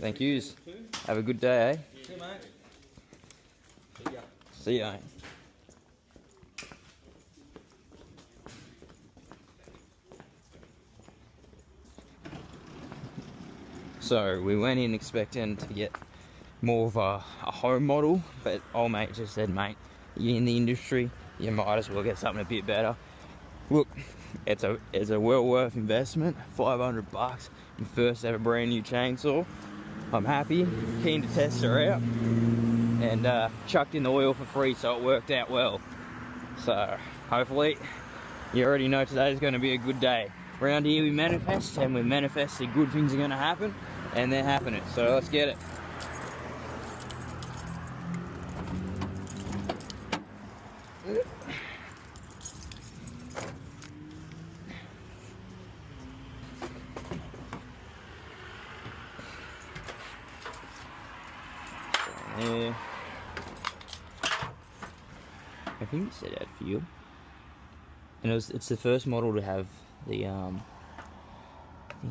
Thank yous. Have a good day, eh? You too, mate. See ya. See ya. So we went in expecting to get more of a home model, but old mate just said, mate, you're in the industry, you might as well get something a bit better. Look, it's a well worth investment. $500 in first ever brand new chainsaw. I'm happy, keen to test her out, and chucked in the oil for free, so it worked out well. So hopefully, you already know today's going to be a good day. Around here we manifest, and we manifest that good things are going to happen, and they're happening. So let's get it. There. I think it said add fuel, and it's the first model to have the thing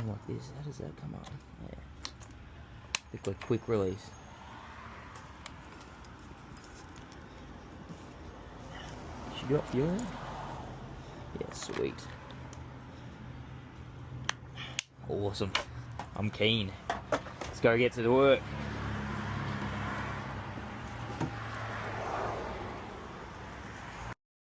like this. How does that come up? Yeah, look like quick release. She got fuel? Yeah, sweet. Awesome. I'm keen. Let's go get to the work.